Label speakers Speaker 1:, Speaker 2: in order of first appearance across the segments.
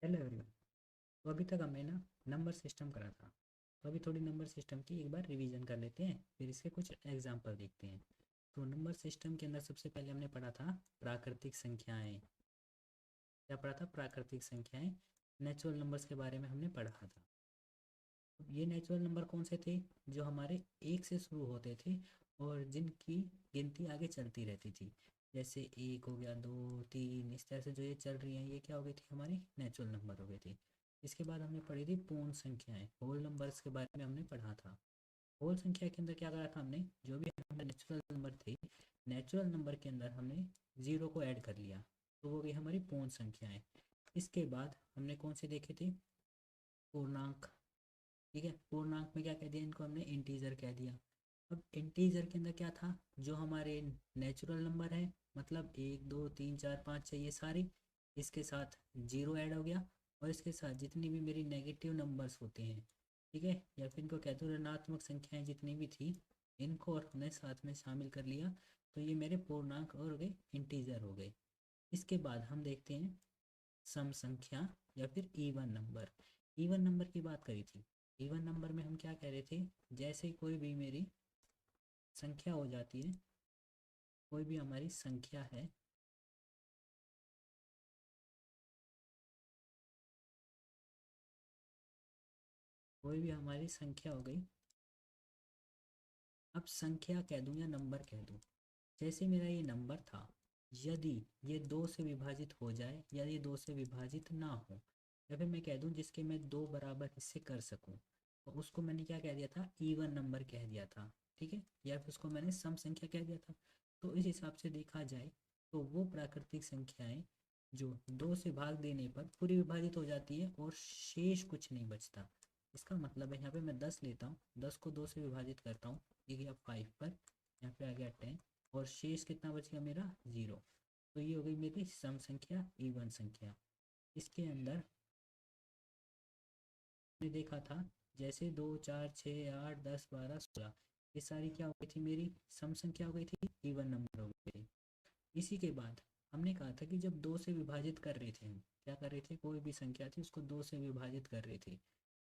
Speaker 1: Hello everyone. तो अभी तक हमने ना नंबर सिस्टम करा था। तो अभी थोड़ी नंबर सिस्टम की एक बार रिवीजन कर लेते हैं, फिर इसके कुछ एग्जांपल देखते हैं। तो नंबर सिस्टम के अंदर सबसे पहले हमने पढ़ा था प्राकृतिक संख्याएं। क्या पढ़ा था? प्राकृतिक संख्याएं। नेचुरल नंबर्स के बारे में हमने पढ़ा था। ये नेचुरल नंबर कौन से थे? जो हमारे एक से शुरू होते थे और जिनकी गिनती आगे चलती रहती थी। जैसे एक हो गया, दो, तीन, इस तरह से जो ये चल रही हैं, ये क्या हो गई थी? हमारी नेचुरल नंबर हो गई थी। इसके बाद हमने पढ़ी थी पूर्ण संख्याएं, होल नंबर्स के बारे में हमने पढ़ा था। होल संख्या के अंदर क्या करा था हमने? जो भी हमारे नेचुरल नंबर थे, नेचुरल नंबर के अंदर हमने जीरो को ऐड कर लिया, तो वो गई हमारी पूर्ण संख्याएं। इसके बाद हमने कौन से देखे थे? पूर्णांक। ठीक है, पूर्णांक में क्या कह दिया? इनको हमने इंटीजर कह दिया। अब इंटीजर के अंदर क्या था? जो हमारे नेचुरल नंबर है, मतलब एक, दो, तीन, चार, पाँच, छः, ये सारे, इसके साथ जीरो ऐड हो गया। और इसके साथ जितनी भी मेरी नेगेटिव नंबर्स होते हैं, ठीक है, या फिर इनको कहते हैं ऋणात्मक संख्याएं जितनी भी थी, इनको और हमने साथ में शामिल कर लिया। तो ये मेरे पूर्णांक और हो गए, इंटीजर हो गए। इसके बाद हम देखते हैं सम संख्या या फिर इवन नंबर। इवन नंबर की बात करी थी। इवन नंबर में हम क्या कह रहे थे? जैसे कोई भी मेरी संख्या हो जाती है, कोई भी हमारी संख्या है, कोई भी हमारी संख्या हो गई। अब संख्या कह दूं या नंबर कह दूं, जैसे मेरा ये नंबर था, यदि ये दो से विभाजित हो जाए या ये दो से विभाजित ना हो, या फिर मैं कह दूं जिसके मैं दो बराबर हिस्से कर सकूं, तो उसको मैंने क्या कह दिया था? इवन नंबर कह दिया था। ठीक है, या फिर उसको मैंने सम संख्या कह दिया था। तो इस हिसाब से देखा जाए तो वो प्राकृतिक संख्याएं जो दो से भाग देने पर पूरी विभाजित हो जाती है और शेष कुछ नहीं बचता। इसका मतलब है यहाँ पे मैं 10 लेता हूँ, 10 को दो से विभाजित करता हूँ, ये गया 5 पर, यहाँ पे आ गया 10, और शेष कितना बच गया मेरा? 0। तो ये हो गई मेरी सम संख्या, इवन संख्या। इसके अंदर हमने देखा था, जैसे 2, 4, 6, 8, 10, 12, 16, ये सारी क्या हो गई थी? मेरी सम संख्या हो गई थी, इवन नंबर हो गई थी। इसी के बाद हमने कहा था कि जब दो से विभाजित कर रहे थे, हम क्या कर रहे थे? कोई भी संख्या थी उसको दो से विभाजित कर रहे थे,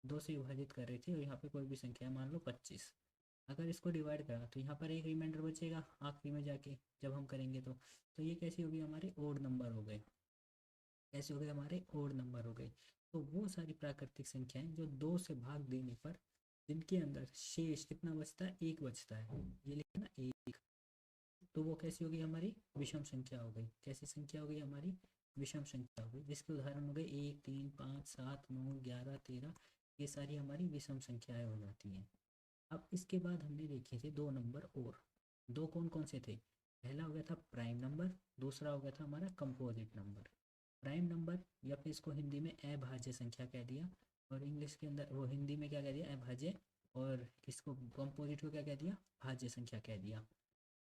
Speaker 1: दो से विभाजित कर रहे थे, और यहाँ पे कोई भी संख्या है, मान लो 25। अगर इसको डिवाइड करा तो यहाँ पर एक रिमाइंडर बचेगा आखिरी में जाके, जब हम करेंगे तो ये कैसी होगी? हमारे ओड नंबर हो गए। कैसे हो गए? हमारे ओड नंबर हो गए। तो वो सारी प्राकृतिक संख्याएं जो दो से भाग देने पर जिनके अंदर शेष कितना बचता है? एक बचता है, ये लिखा ना, एक। तो वो कैसी होगी? हमारी विषम संख्या हो गई। कैसी संख्या हो गई? हमारी विषम संख्या हो गई, जिसके उदाहरण हो गए 1, 3, 5, 7, 9, 11, 13। ये सारी हमारी विषम संख्याएं हो जाती हैं। अब इसके बाद हमने देखे थे दो नंबर और। दो कौन कौन से थे? पहला हो गया था प्राइम नंबर, दूसरा हो गया था हमारा कंपोजिट नंबर। प्राइम नंबर, या फिर इसको हिंदी में अभाज्य संख्या कह दिया, और इंग्लिश के अंदर वो हिंदी में क्या कह दिया? अभाज्य। और इसको कंपोजिट को क्या कह दिया? भाज्य संख्या कह दिया।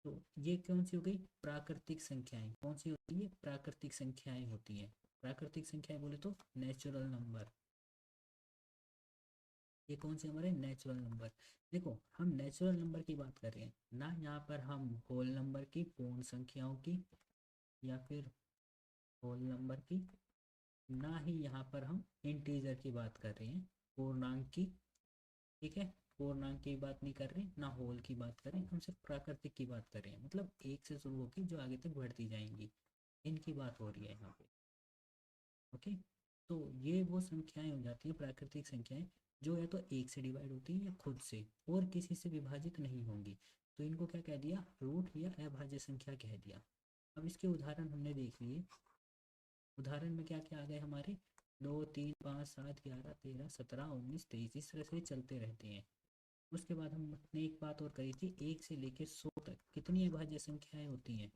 Speaker 1: तो ये कौन सी हो गई? प्राकृतिक संख्याएं। कौन सी होती है? प्राकृतिक संख्याएं होती हैं। प्राकृतिक संख्याएं बोले तो नेचुरल नंबर। ये कौन से? हमारे नेचुरल नंबर। देखो, हम नेचुरल नंबर की बात कर रहे हैं ना, यहाँ पर हम होल नंबर की, पूर्ण संख्याओं की, या फिर होल नंबर की, ना ही यहाँ पर हम इंटीजर की बात कर रहे हैं, पूर्णांक की। ठीक है, पूर्णांक की बात नहीं कर रहे, ना होल की बात कर रहे हैं, हम सिर्फ प्राकृतिक की बात कर रहे हैं, मतलब एक से शुरू होकर जो आगे तक बढ़ती जाएंगी, इनकी बात हो रही है यहाँ पे। ओके, तो ये वो संख्याएं हो जाती हैं, प्राकृतिक संख्याएं, जो या तो एक से डिवाइड होती हैं या खुद से और किसी से विभाजित नहीं होंगी। तो इनको क्या कह दिया? रूट या अभाज्य संख्या कह दिया। अब इसके उदाहरण हमने देख लिए। उदाहरण में क्या क्या आ गए हमारे? 2, 3, 5, 7, 11, 13, 17, 19, 23, इस तरह से चलते रहते हैं। उसके बाद हमने एक बात और कही थी, 1 से लेकर 100 तक कितनी अभाज्य संख्याएं होती हैं?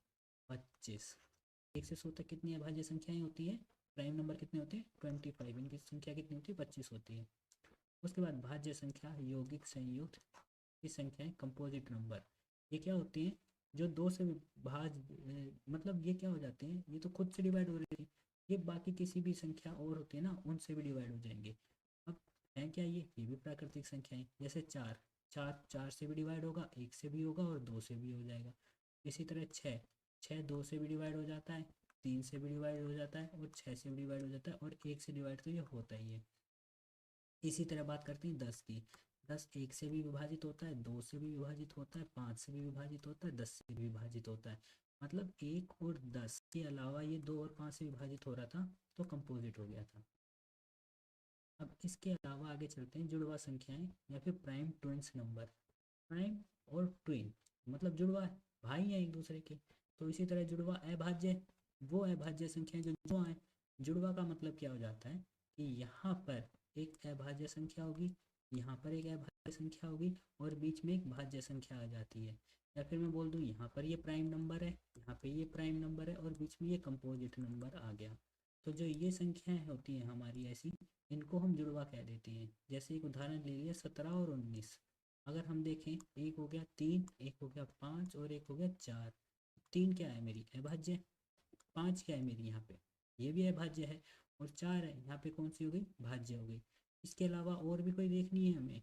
Speaker 1: 25। 1 से 100 तक कितनी अभाज्य संख्याएं होती है? प्राइम नंबर कितने होते हैं? 25। इनकी संख्या कितनी होती है? 25 होती है। उसके बाद भाज्य संख्या, यौगिक, संयुक्त की संख्याएं, कंपोजिट नंबर, ये क्या होती हैं? जो दो से मतलब ये क्या हो जाते हैं? ये तो खुद से डिवाइड हो रही है, ये बाकी किसी भी संख्या और होती है ना, उनसे भी डिवाइड हो जाएंगे। अब है क्या ये भी प्राकृतिक संख्याएं। जैसे चार, चार चार से भी डिवाइड होगा, एक से भी होगा और दो से भी हो जाएगा। इसी तरह छः, छः दो से भी डिवाइड हो जाता है, 3 से भी डिवाइड हो जाता है और 6 से भी डिवाइड हो जाता है और 1 से डिवाइड तो ये होता ही है। इसी तरह बात करते हैं 10 की। 10 1 से भी विभाजित होता है, 2 से भी विभाजित होता है, 5 से भी विभाजित होता है, 10 से भी विभाजित होता है। मतलब 1 और 10 के अलावा ये 2 और 5 से विभाजित हो रहा था तो कंपोजिट हो गया था। अब इसके अलावा आगे चलते हैं जुड़वा संख्याएं या फिर प्राइम ट्विंस नंबर। प्राइम और ट्विन मतलब जुड़वा है, भाई हैं एक दूसरे के। तो इसी तरह जुड़वा अभाज्य, वो अभाज्य संख्याएं जो जुड़वा है। जुड़वा का मतलब क्या हो जाता है कि यहाँ पर एक अभाज्य संख्या होगी, यहाँ पर एक अभाज्य संख्या होगी और बीच में एक भाज्य संख्या आ जाती है। या फिर मैं बोल दूँ यहाँ पर ये प्राइम नंबर है, यहाँ पे ये प्राइम नंबर है और बीच में ये कंपोजिट नंबर आ गया। तो जो ये संख्याएं होती हैं हमारी ऐसी, इनको हम जुड़वा कह देते हैं। जैसे एक उदाहरण ले लिया 17 और 19। अगर हम देखें, एक हो गया 3, एक हो गया 5 और एक हो गया 4। 3 क्या है मेरी अभाज्य, 5 क्या है मेरी यहाँ पे, ये भी अभाज्य है, और 4 है यहाँ पे कौन सी हो गई, भाज्य हो गई। इसके अलावा और भी कोई देखनी है हमें,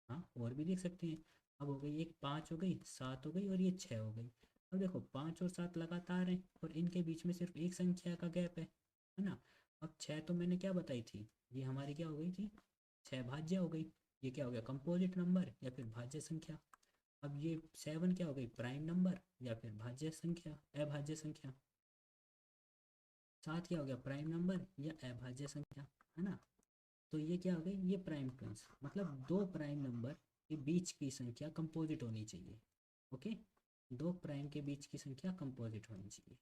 Speaker 1: हाँ और भी देख सकते हैं। अब हो गई एक 5 हो गई, 7 हो गई और ये 6 हो गई। अब देखो 5 और 7 लगातार हैं और इनके बीच में सिर्फ एक संख्या का गैप है ना। अब 6 तो मैंने क्या बताई थी, ये हमारी क्या हो गई थी, 6 भाज्य हो गई। ये क्या हो गया, कंपोजिट नंबर या फिर भाज्य संख्या। अब ये 7 क्या हो गई, प्राइम नंबर या फिर भाज्य संख्या, अभाज्य संख्या। 7 क्या हो गया, प्राइम नंबर या अभाज्य संख्या, है ना। तो ये क्या हो गई, ये प्राइम ट्विंस मतलब दो प्राइम नंबर के बीच की संख्या कंपोजिट होनी चाहिए। ओके, दो प्राइम के बीच की संख्या कंपोजिट होनी चाहिए।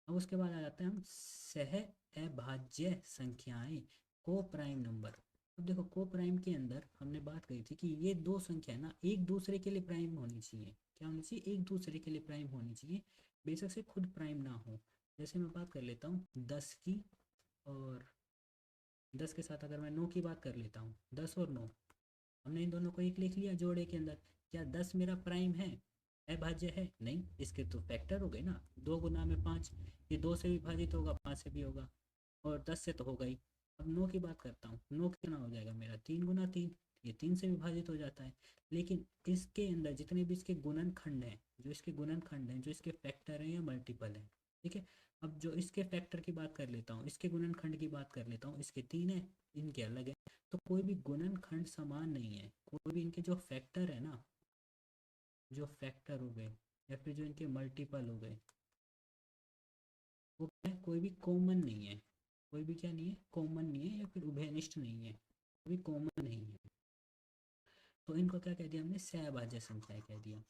Speaker 1: अब उसके बाद आ जाते हैं हम सह अभाज्य संख्याएं, को प्राइम नंबर। अब देखो को प्राइम के अंदर हमने बात करी थी कि ये दो संख्या ना एक दूसरे के लिए प्राइम होनी चाहिए। क्या होनी चाहिए, एक दूसरे के लिए प्राइम होनी चाहिए, बेशक से खुद प्राइम ना हो। जैसे मैं बात कर लेता हूँ 10 की, और 10 के साथ अगर मैं 9 की बात कर लेता हूँ, 10 और 9, हमने इन दोनों को एक लिख लिया जोड़े के अंदर। क्या 10 मेरा प्राइम है, अभाज्य है? नहीं, इसके तो फैक्टर हो गए ना, 2 गुना में 5, ये 2 से भी विभाजित होगा, 5 से भी होगा, और 10 से तो होगा ही। अब 9 की बात करता हूँ, 9 कितना हो जाएगा मेरा, 3 गुना 3, ये 3 से विभाजित हो जाता है। लेकिन इसके अंदर जितने भी इसके गुणनखंड हैं, जो इसके गुणनखंड हैं, जो इसके फैक्टर हैं या मल्टीपल हैं, ठीक है। अब जो इसके फैक्टर की बात कर लेता हूँ, इसके गुणनखंड की बात कर लेता हूँ, इसके 3 है, इनके अलग है। तो कोई भी गुणनखंड समान नहीं है, कोई भी इनके जो फैक्टर है ना, जो फैक्टर हो गए या फिर जो इनके मल्टीपल हो गए, वो क्या है, कोई भी कॉमन नहीं है। कोई भी क्या नहीं है, कॉमन नहीं है या फिर उभयनिष्ठ नहीं है, कोई भी कॉमन नहीं है। तो इनको क्या कह दिया हमने, सहभाज्य संख्या कह दिया।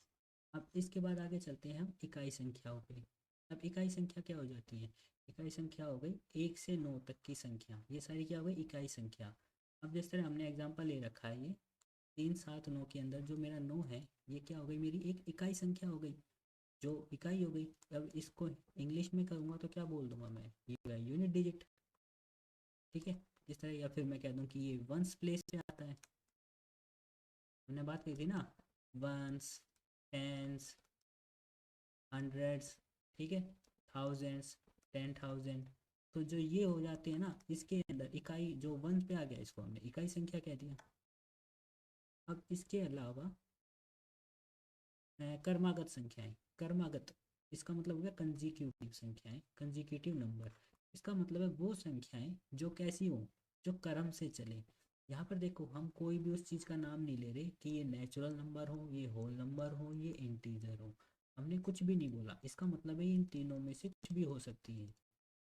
Speaker 1: अब इसके बाद आगे चलते हैं हम इकाई संख्याओं पे। अब इकाई संख्या क्या हो जाती है, इकाई संख्या हो गई 1 से 9 तक की संख्या, ये सारी क्या हो गई, इकाई संख्या। अब जिस तरह हमने एग्जांपल ले रखा है, ये 3 7 9 के अंदर जो मेरा 9 है, ये क्या हो गई, मेरी एक इकाई संख्या हो गई, जो इकाई हो गई। अब इसको इंग्लिश में करूँगा तो क्या बोल दूंगा मैं, ये यूनिट डिजिट, ठीक है। जिस तरह, या फिर मैं कह दूँ कि ये वंस प्लेस पे आता है। हमने बात की थी ना, वंस, टेंस, हंड्रेड्स, ठीक है, थाउजेंड्स, 10,000। तो जो ये हो जाते हैं ना, इसके अंदर इकाई जो वन पे आ गया, इसको हमने इकाई संख्या कह दिया। अब इसके अलावा कर्मागत संख्याएं, कर्मागत इसका मतलब हो गया कंजिक्यूटिव संख्याएं, कंजिक्यूटिव नंबर। इसका मतलब है वो संख्याएं जो कैसी हो, जो क्रम से चले। यहाँ पर देखो हम कोई भी उस चीज़ का नाम नहीं ले रहे कि ये नेचुरल नंबर हो, ये होल नंबर हो, ये इंटीजर हो, हमने कुछ भी नहीं बोला। इसका मतलब है इन तीनों में से कुछ भी हो सकती है,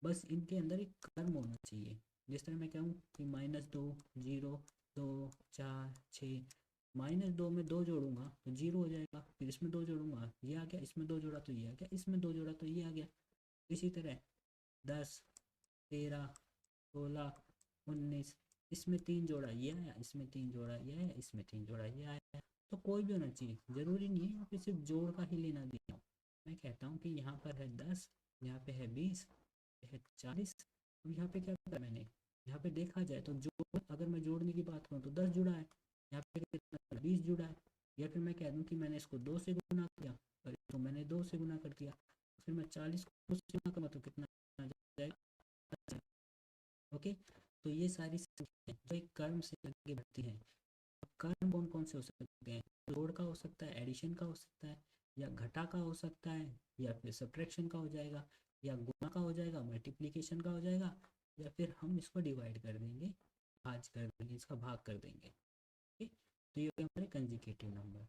Speaker 1: बस इनके अंदर एक क्रम होना चाहिए। जिस तरह मैं कहूँ कि -2, 0, 2, 4, 6, -2 में 2 जोड़ूंगा तो 0 हो जाएगा, फिर इसमें 2 जोड़ूंगा ये आ गया, इसमें 2 जोड़ा तो ये आ गया, इसमें 2 जोड़ा तो ये आ गया। इसी तरह 10, 13, 16, 19, इसमें 3 जोड़ा ये आया, इसमें 3 जोड़ा ये आया, इसमें 3 जोड़ा ये आया। तो कोई भी होना चाहिए, ज़रूरी नहीं है यहाँ पे सिर्फ जोड़ का ही लेना देना। मैं कहता हूँ कि यहाँ पर है 10, यहाँ पे है 20, है 40। अब यहाँ पे क्या करा मैंने, यहाँ पे देखा जाए तो जोड़, अगर मैं जोड़ने की बात करूँ तो 10 जुड़ा है, यहाँ पे कितना 20 जुड़ा है। या फिर मैं कह दूँ कि मैंने इसको 2 से गुना किया और इसको मैंने 2 से गुना कर दिया, फिर मैं 40 को 2 से गुना करूँगा तो कितना आ जाएगा। ओके, तो ये सारी संख्याएं जो एक कर्म से आगे बढ़ती हैं। कर्म कौन कौन से हो सकते हैं, जोड़ का हो सकता है, एडिशन का हो सकता है, या घटा का हो सकता है, या फिर सब्ट्रैक्शन का हो जाएगा, या गुणा का हो जाएगा, मल्टीप्लिकेशन का हो जाएगा, या फिर हम इसको डिवाइड कर देंगे, भाज कर देंगे, इसका भाग कर देंगे। ठीक, तो ये हो गया हमारे कंजुगेटिव नंबर।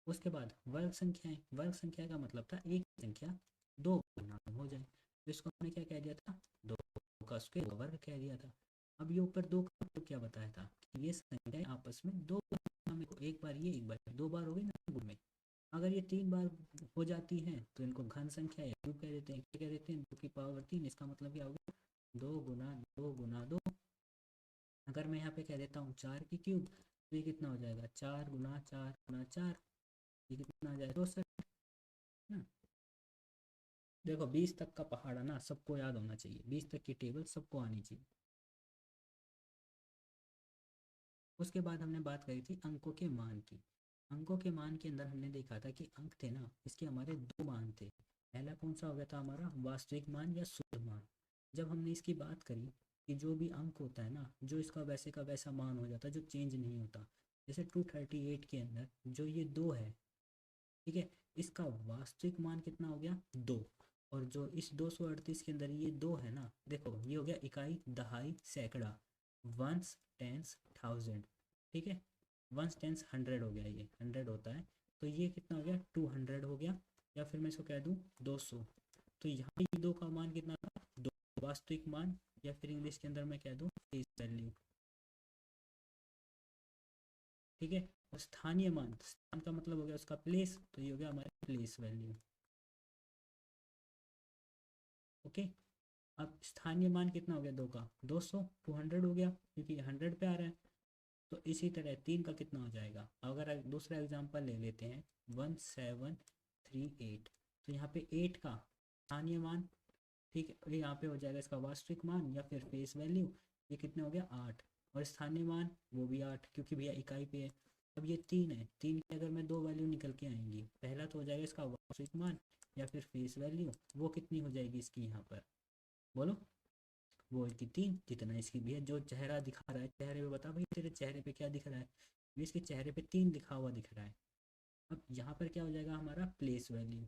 Speaker 1: उसके बाद वर्ग संख्याएं, वर्ग संख्या का मतलब था एक संख्या दो गुना हो जाए, तो इसको हमने क्या कह दिया था, दो का स्क्वायर वर्ग कह दिया था। अब ये ऊपर दो का मतलब क्या बताया था कि ये संख्याएं आपस में दो गुना में, एक बार ये एक बार दो बार हो गई ना गुण में। अगर ये तीन बार हो जाती है तो इनको घन संख्या या क्यूब कह देते हैं। क्या कह देते हैं, दो की पावर तीन, इसका मतलब क्या हो गया, दो गुना दो गुना दो। अगर मैं यहाँ पे कह देता हूँ चार की क्यूब, तो ये कितना हो जाएगा, चार गुना चार, ये कितना आ जाएगा, 64 ना। देखो 20 तक का पहाड़ा ना सबको याद होना चाहिए, 20 तक की टेबल सबको आनी चाहिए। उसके बाद हमने बात करी थी अंकों के मान की। अंकों के मान के अंदर हमने देखा था कि अंक थे ना, इसके हमारे दो मान थे। पहला कौन सा हो गया था हमारा, वास्तविक मान या शुद्ध मान। जब हमने इसकी बात करी कि जो भी अंक होता है ना, जो इसका वैसे का वैसा मान हो जाता है, जो चेंज नहीं होता, जैसे 238 के अंदर जो ये दो है, ठीक है, इसका वास्तविक मान कितना हो गया, दो। और जो इस 238 के अंदर ये दो है ना, देखो ये हो गया इकाई, दहाई, सैकड़ा, वंस, टेंस, थाउजेंड। ठीक है, वंस टेंस हंड्रेड हो गया, ये हंड्रेड होता है, तो ये कितना हो गया, 200 हो गया, या फिर मैं इसको कह दूँ 200। तो यहाँ पे ये दो का मान कितना था, दो, वास्तविक मान, या फिर इंग्लिश के अंदर मैं कह दूँ फेस वैल्यू। ठीक है, और स्थानीय मान, स्थान का मतलब हो गया उसका प्लेस, तो ये हो गया हमारा प्लेस वैल्यू। ओके, अब स्थानीय मान कितना हो गया, दो का 200, 200 हो गया क्योंकि 100 पे आ रहा है। तो इसी तरह तीन का कितना हो जाएगा, अगर दूसरा एग्जांपल ले लेते हैं 1738, तो यहाँ पे 8 का स्थानीय मान, ठीक है, यहाँ पे हो जाएगा इसका वास्तविक मान या फिर फेस वैल्यू, ये कितना हो गया 8, और स्थानीय मान वो भी 8 क्योंकि भैया इकाई पे है। अब ये तीन है, तीन की अगर मैं दो वैल्यू निकल के आएंगी, पहला तो हो जाएगा इसका वास्तविक मान या फिर फेस वैल्यू, वो कितनी हो जाएगी इसकी यहाँ पर, बोलो, वो की तीन, जितना इसकी भी है, जो चेहरा दिखा रहा है चेहरे पे, बता भाई तेरे चेहरे पे क्या दिख रहा है, इसके चेहरे पे तीन लिखा हुआ दिख रहा है। अब यहाँ पर क्या हो जाएगा हमारा प्लेस वैल्यू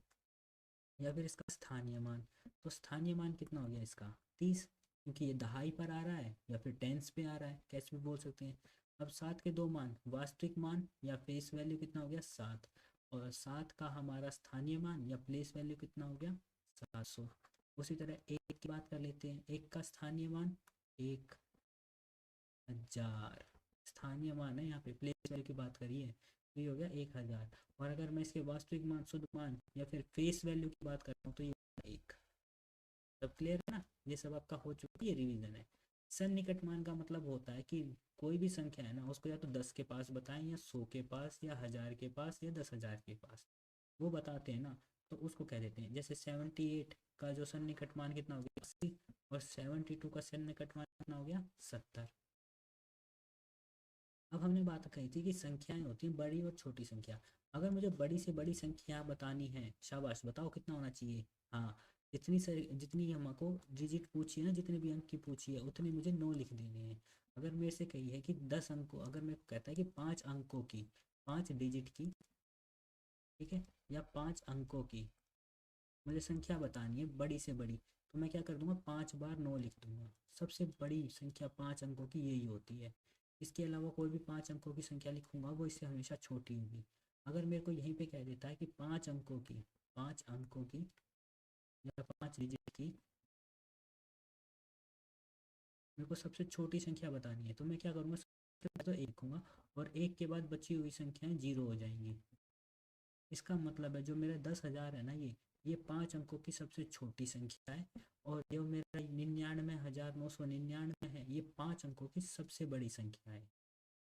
Speaker 1: या फिर इसका स्थानीय मान। तो स्थानीय मान कितना हो गया इसका 30, क्योंकि ये दहाई पर आ रहा है या फिर टेंस पे आ रहा है, कैसे भी बोल सकते हैं। अब सात के दो मान, वास्तविक मान या फेस वैल्यू कितना हो गया 7, और 7 का हमारा स्थानीय मान या प्लेस वैल्यू कितना हो गया 700। उसी तरह एक की बात कर लेते हैं, एक का स्थानीय मान 1000, स्थानीय मान है, यहाँ पे प्लेस वैल्यू की बात करिए, तो ये हो गया 1000। और अगर मैं इसके वास्तविक मान, शुद्ध मान या फिर फेस वैल्यू की बात करता हूँ तो ये एक। सब क्लियर है ना, ये सब आपका हो चुकी है, रिवीजन है। सन्निकट मान का मतलब होता है कि कोई भी संख्या है ना, उसको या तो 10 के पास बताएं या 100 के पास या 1000 के पास या 10,000 के पास, वो बताते हैं ना, तो उसको कह देते हैं। जैसे 78 का जो सन्निकट मान कितना हो गया 80, और 72 का सन्निकट मान कितना हो गया 70। अब हमने बात कही थी कि संख्याएं होती हैं बड़ी और छोटी संख्या। अगर मुझे बड़ी से बड़ी संख्या बतानी है, शाबाश बताओ कितना होना चाहिए, हाँ, जितनी सारी जितनी हमको डिजिट पूछी है ना, जितने भी अंक की पूछी है उतने मुझे 9 लिख देने हैं। अगर मेरे से कही है कि 10 अंकों, अगर मेरे को कहता है कि 5 अंकों की, 5 डिजिट की, ठीक है, या 5 अंकों की मुझे संख्या बतानी है बड़ी से बड़ी, तो मैं क्या कर दूंगा, 5 बार 9 लिख दूंगा। सबसे बड़ी संख्या 5 अंकों की यही होती है। इसके अलावा कोई भी 5 अंकों की संख्या लिखूंगा वो इससे हमेशा छोटी होगी। अगर मेरे को यहीं पे कह देता है कि 5 अंकों की, 5 अंकों की या 5 डिजिट की मेरे को सबसे छोटी संख्या बतानी है, तो मैं क्या करूँगा, सबसे पहले तो एक लिखूंगा, और एक के बाद बची हुई संख्याएं जीरो हो जाएंगी। इसका मतलब है जो मेरा 10,000 है ना, ये 5 अंकों की सबसे छोटी संख्या है, और जो मेरा 99,999 है, ये 5 अंकों की सबसे बड़ी संख्या है।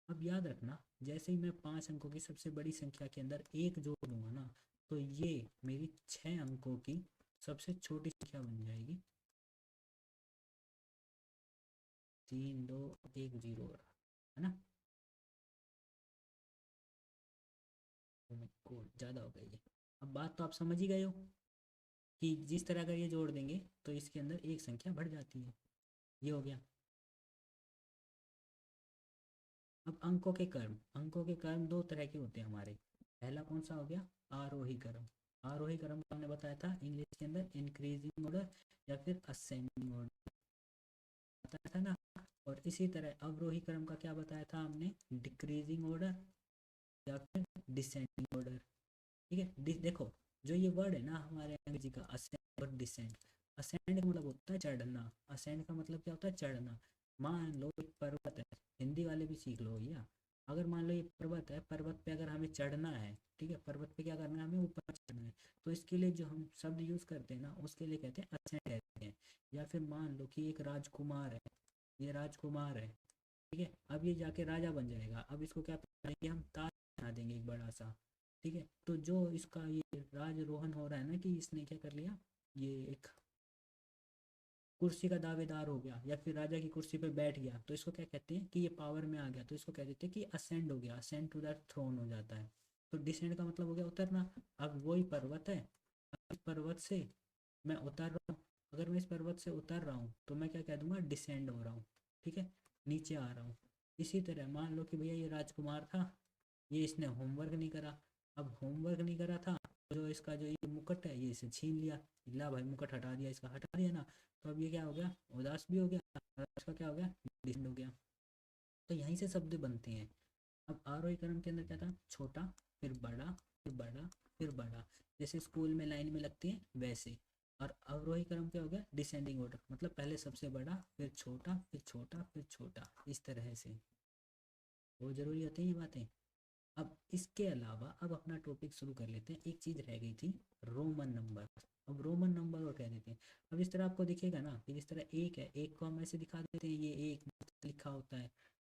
Speaker 1: अब याद रखना, जैसे ही मैं 5 अंकों की सबसे बड़ी संख्या के अंदर एक जोड़ दूंगा ना, तो ये मेरी 6 अंकों की सबसे छोटी संख्या बन जाएगी। 3210 है ना, कोड ज़्यादा हो गई है। अब बात तो आप समझ ही गए हो कि जिस तरह का ये जोड़ देंगे तो इसके अंदर एक संख्या बढ़ जाती है। ये हो गया। अब अंकों के क्रम, अंकों के क्रम दो तरह के होते हैं हमारे। पहला कौन सा हो गया, आरोही क्रम, आरोही क्रम को हमने बताया था इंग्लिश के अंदर इंक्रीजिंग ऑर्डर या फिर असेंडिंग ऑर्डर बताया था ना। और इसी तरह अवरोही क्रम का क्या बताया था हमने, डिक्रीजिंग ऑर्डर या फिर डिसेंडिंग ऑर्डर। ठीक है, देखो जो ये वर्ड है ना हमारे अंग्रेजी का असेंड और डिसेंड, असेंड का मतलब होता है चढ़ना, असेंड का मतलब क्या होता है चढ़ना। मान लो एक पर्वत है, हिंदी वाले भी सीख लो भैया, अगर मान लो ये पर्वत है, पर्वत पे अगर हमें चढ़ना है, ठीक है, पर्वत पे क्या करना है, हमें ऊपर चढ़ना है, तो इसके लिए जो हम शब्द यूज करते हैं ना उसके लिए कहते हैं असेंड कहते हैं। या फिर मान लो कि एक राजकुमार है, ये राजकुमार है, ठीक है, अब ये जाके राजा बन जाएगा, अब इसको क्या करेंगे हम, ताज बना देंगे एक बड़ा सा। ठीक है, तो जो इसका ये राजरोहन हो रहा है ना कि इसने क्या कर लिया, ये एक कुर्सी का दावेदार हो गया या फिर राजा की कुर्सी पे बैठ गया, तो इसको क्या कहते हैं कि ये पावर में आ गया, तो इसको कह देते हैं कि असेंड हो गया, असेंड टू दैट थ्रोन हो जाता है। तो डिसेंड का मतलब हो गया उतरना। अब वही पर्वत है, इस पर्वत से मैं उतर रहा हूँ, अगर मैं इस पर्वत से उतर रहा हूँ तो मैं क्या कह दूंगा, डिसेंड हो रहा हूँ। ठीक है, नीचे आ रहा हूँ। इसी तरह मान लो कि भैया ये राजकुमार था, ये इसने होमवर्क नहीं करा, अब होमवर्क नहीं करा था, तो जो इसका जो ये मुकुट है ये इसे छीन लिया, ला भाई मुकुट हटा दिया, इसका हटा दिया ना, तो अब ये क्या हो गया, उदास भी हो गया, और इसका क्या हो गया, डिसेंड हो गया। तो यहीं से शब्द बनते हैं। अब आरोही क्रम के अंदर क्या था, छोटा फिर बड़ा फिर बड़ा फिर बड़ा, जैसे स्कूल में लाइन में लगती है वैसे। और अवरोही क्रम क्या हो गया, डिसेंडिंग ऑर्डर, मतलब पहले सबसे बड़ा फिर छोटा फिर छोटा फिर छोटा, इस तरह से। बहुत जरूरी होती है ये बातें। अब इसके अलावा अब अपना टॉपिक शुरू कर लेते हैं, एक चीज रह गई थी, रोमन नंबर। अब रोमन नंबर को कह देते हैं। अब इस तरह आपको दिखेगा ना कि जिस तरह एक है, एक को हम ऐसे दिखा देते हैं, ये एक लिखा होता है।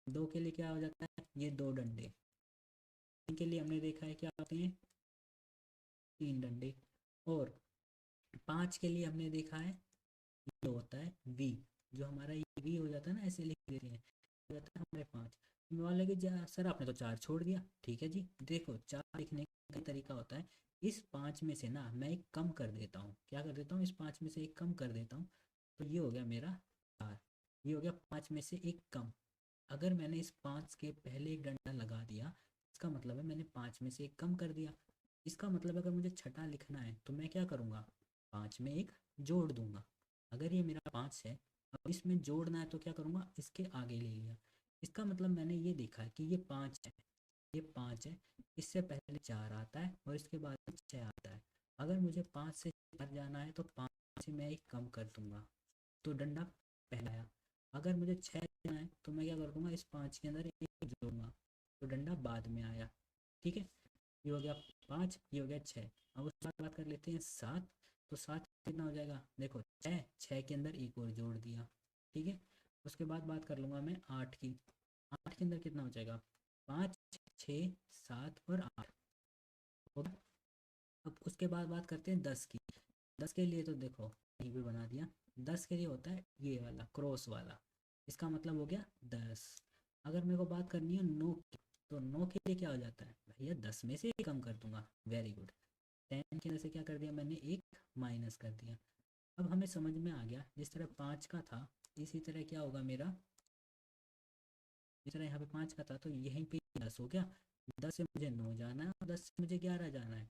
Speaker 1: दो के लिए क्या हो जाता है, ये दो डंडे। तीन के लिए हमने देखा है क्या होते हैं, तीन डंडे। और पांच के लिए हमने देखा है ये होता है वी, जो हमारा ये वी हो जाता है ना, ऐसे लिख देते हैं, हो जाता है हमारे पांच। मान लगे सर आपने तो चार छोड़ दिया, ठीक है जी, देखो चार लिखने का तरीका होता है, इस पांच में से ना मैं एक कम कर देता हूँ, क्या कर देता हूँ, इस पांच में से एक कम कर देता हूँ, तो ये हो गया मेरा चार, ये हो गया पांच में से एक कम। अगर मैंने इस पांच के पहले एक डंडा लगा दिया, इसका मतलब है मैंने पांच में से एक कम कर दिया। इसका मतलब अगर मुझे छठा लिखना है तो मैं क्या करूँगा, पांच में एक जोड़ दूंगा। अगर ये मेरा पाँच है, अब इसमें जोड़ना है तो क्या करूँगा, इसके आगे ले लिया। इसका मतलब मैंने ये देखा है कि ये पाँच है, ये पाँच है, इससे पहले चार आता है और इसके बाद छः आता है। अगर मुझे पाँच से चार जाना है तो पाँच से मैं एक कम कर दूंगा, तो डंडा पहला आया। अगर मुझे छः जाना है तो मैं क्या कर दूंगा, इस पाँच के अंदर एक जोड़ूंगा, तो डंडा बाद में आया। ठीक है, ये हो गया पाँच, ये हो गया छः। अब उसके बाद बात कर लेते हैं सात। तो सात कितना हो जाएगा, देखो छः, छः के अंदर एक और जोड़ दिया। ठीक है, उसके बाद बात कर लूँगा मैं आठ की। आठ के अंदर कितना हो जाएगा, पाँच, छः, सात और आठ होगा। अब उसके बाद बात करते हैं दस की। दस के लिए तो देखो यहीं भी बना दिया, दस के लिए होता है ये वाला क्रॉस वाला, इसका मतलब हो गया दस। अगर मेरे को बात करनी है नौ की, तो नौ के लिए क्या हो जाता है भैया, दस में से कम कर दूंगा, वेरी गुड। टेन के अंदर से क्या कर दिया मैंने, एक माइनस कर दिया। अब हमें समझ में आ गया, जिस तरह पाँच का था इसी तरह क्या होगा मेरा, जिस तरह यहाँ पे पाँच का था तो यहीं पे दस हो गया। दस से मुझे नौ जाना है और दस से मुझे ग्यारह जाना है।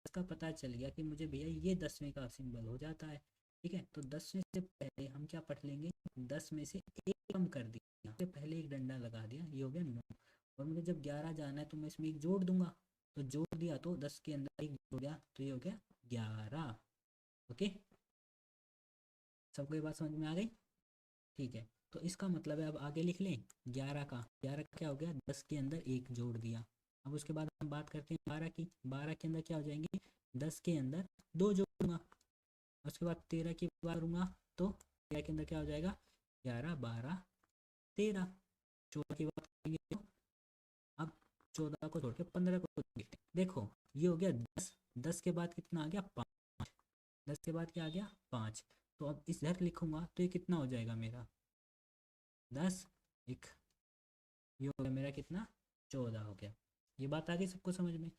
Speaker 1: इसका पता चल गया कि मुझे भैया ये दसवीं का सिंबल हो जाता है। ठीक है, तो दसवीं से पहले हम क्या पढ़ लेंगे, दस में से एक कम कर दिया, तो पहले एक डंडा लगा दिया, ये हो गया नौ। और मुझे जब ग्यारह जाना है तो मैं इसमें एक जोड़ दूंगा, तो जोड़ दिया तो दस के अंदर एक जोड़ दिया, तो ये हो गया ग्यारह। ओके, सबको ये बात समझ में आ गई। ठीक है, तो इसका मतलब है अब आगे लिख लें, ग्यारह का, ग्यारह का क्या हो गया, दस के अंदर एक जोड़ दिया। अब उसके बाद हम बात करते हैं बारह की। बारह के अंदर क्या हो जाएंगे, दस के अंदर दो जोड़ूंगा। उसके बाद तेरह की बात करूंगा तो तेरह के अंदर क्या हो जाएगा, ग्यारह बारह तेरह। चौदह की बात करेंगे तो अब चौदह को छोड़ के पंद्रह को देखते हैं। देखो ये हो गया दस, दस के बाद कितना आ गया, पाँच, दस के बाद क्या आ गया, पाँच। तो अब इधर लिखूंगा तो ये कितना हो जाएगा मेरा, दस, एक, ये हो गया मेरा कितना, चौदह हो गया। ये बात आ गई सबको समझ में।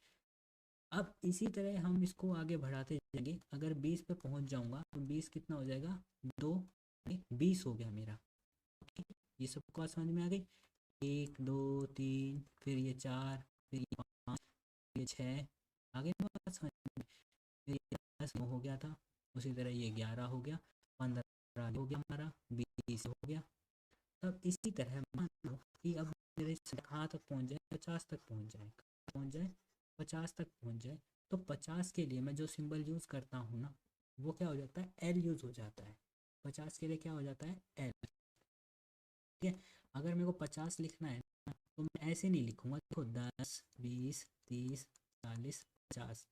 Speaker 1: अब इसी तरह हम इसको आगे बढ़ाते जाएंगे, अगर बीस पे पहुंच जाऊंगा तो बीस कितना हो जाएगा, दो, बीस हो गया मेरा। ओके, ये सबको बात समझ में आ गई। एक दो तीन फिर ये चार फिर ये पाँच फिर ये छः, आगे बात समझ में। फिर ये 10 हो गया था, उसी तरह ये 11 हो गया, 15 हो गया हमारा, 20 हो गया। तब इसी तरह मान लो कि अब मेरे कहाँ तक पहुँच जाए, 50 तक पहुँच जाए 50 तक पहुँच जाए। तो 50 के लिए मैं जो सिंबल यूज़ करता हूँ ना, वो क्या हो जाता है, एल यूज़ हो जाता है। 50 के लिए क्या हो जाता है, एल। ठीक है, अगर मेरे को 50 लिखना है ना, तो मैं ऐसे नहीं लिखूंगा, देखो 10 20 30 40 50,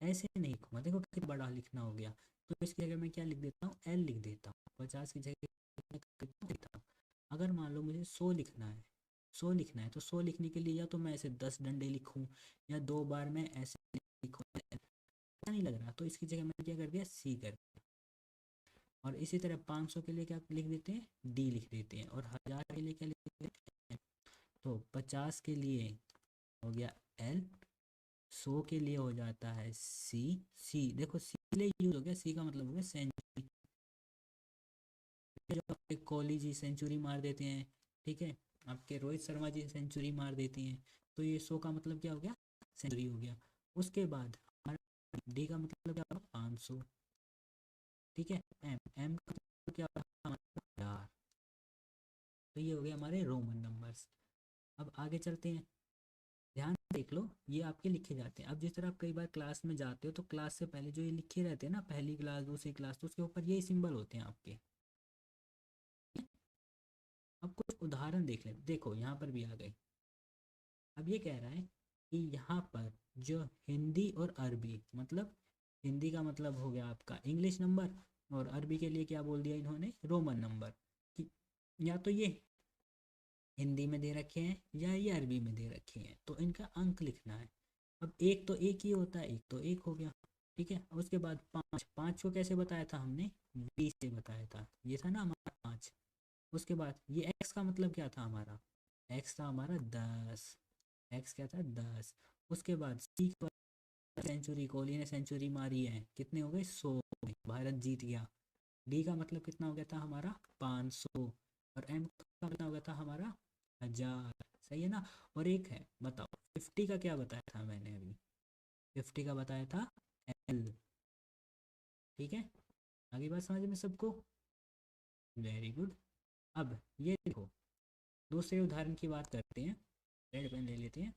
Speaker 1: ऐसे नहीं लिखूंगा, देखो कितना बड़ा लिखना हो गया। तो इसकी जगह मैं क्या लिख देता हूँ, एल लिख देता हूँ। 50 की जगह कितना लिखता हूँ। अगर मान लो मुझे 100 लिखना है, 100 लिखना है, तो 100 लिखने के लिए या तो मैं ऐसे 10 डंडे लिखूं, या 2 बार मैं ऐसे लिखूं, पता नहीं लग रहा, तो इसकी जगह मैंने क्या कर दिया, सी कर दिया। और इसी तरह 500 के लिए क्या लिख देते हैं, डी लिख देते हैं। और 1000 के लिए क्या लिख देते हैं, तो 50 के लिए हो गया एल, 100 के लिए हो जाता है सी। सी देखो, सी के लिए यूज हो गया, सी का मतलब हो गया सेंचुरी। जो आपके कोहली जी सेंचुरी मार देते हैं, ठीक है, आपके रोहित शर्मा जी सेंचुरी मार देते हैं, तो ये 100 का मतलब क्या हो गया, सेंचुरी हो गया। उसके बाद हमारा डी का मतलब क्या होगा, 500। ठीक है, एम, एम का मतलब क्या होगा, हमारा 1000। तो ये हो गया हमारे रोमन नंबर्स। अब आगे चलते हैं, ध्यान से देख लो, ये आपके लिखे जाते हैं। अब जिस तरह आप कई बार क्लास में जाते हो, तो क्लास से पहले जो ये लिखे रहते हैं ना, पहली क्लास दूसरी क्लास, तो उसके ऊपर यही सिंबल होते हैं आपके। अब कुछ उदाहरण देख लें, देखो यहाँ पर भी आ गए। अब ये कह रहा है कि यहाँ पर जो हिंदी और अरबी, मतलब हिंदी का मतलब हो गया आपका इंग्लिश नंबर, और अरबी के लिए क्या बोल दिया इन्होंने, रोमन नंबर। कि या तो ये हिंदी में दे रखे हैं या ये अरबी में दे रखे हैं, तो इनका अंक लिखना है। अब एक तो एक ही होता है, एक तो एक हो गया। ठीक है, उसके बाद पाँच, पाँच को कैसे बताया था हमने, 20 से बताया था, ये था ना हमारा 5। उसके बाद ये एक्स का मतलब क्या था हमारा, एक्स था हमारा 10, एक्स क्या था 10। उसके बाद सी का सेंचुरी, कोहली ने सेंचुरी मारी है, कितने हो गए, 100, भारत जीत गया। डी का मतलब कितना हो गया था हमारा, 500। और एम का कितना हो गया था हमारा, 1000। सही है ना। और एक है, बताओ 50 का क्या बताया था मैंने अभी, 50 का बताया था एल। ठीक है, आगे बात समझ में सबको, वेरी गुड। अब ये देखो, दूसरे उदाहरण की बात करते हैं, रेड पेन ले लेते हैं।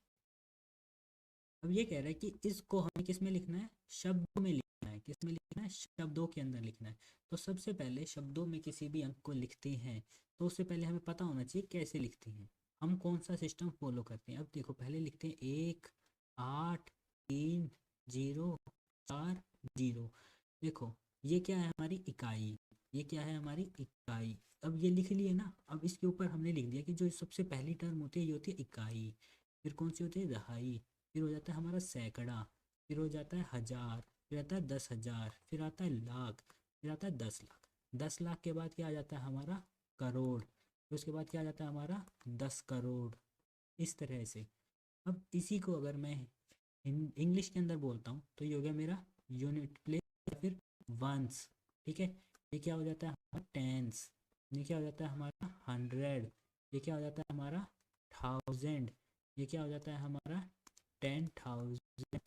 Speaker 1: अब ये कह रहा है कि इसको हमें किस में लिखना है, शब्दों में लिखना है। किस में लिखना है, शब्दों के अंदर लिखना है। तो सबसे पहले शब्दों में किसी भी अंक को लिखते हैं, तो उससे पहले हमें पता होना चाहिए कैसे लिखते हैं, हम कौन सा सिस्टम फॉलो करते हैं। अब देखो, पहले लिखते हैं 1 8 3 0 4 0। देखो, ये क्या है हमारी इकाई, ये क्या है हमारी इकाई। अब ये लिख लिए ना, अब इसके ऊपर हमने लिख दिया कि जो सबसे पहली टर्म होती है ये होती है इकाई, फिर कौन सी होती है, दहाई, फिर हो जाता है हमारा सैकड़ा, फिर हो जाता है हजार, फिर आता है 10,000, फिर आता है लाख, फिर आता है 10 लाख। 10 लाख के बाद क्या आ जाता है हमारा, करोड़। फिर उसके बाद क्या आ जाता है हमारा, 10 करोड़। इस तरह से। अब इसी को अगर मैं इंग्लिश के अंदर बोलता हूँ, तो ये हो गया मेरा यूनिट प्लेस, या फिर वंस। ठीक है, ये क्या हो जाता है हमारा टेंस, ये क्या हो जाता है हमारा 100, ये क्या हो जाता है हमारा 1000, ये क्या हो जाता है हमारा 10,000।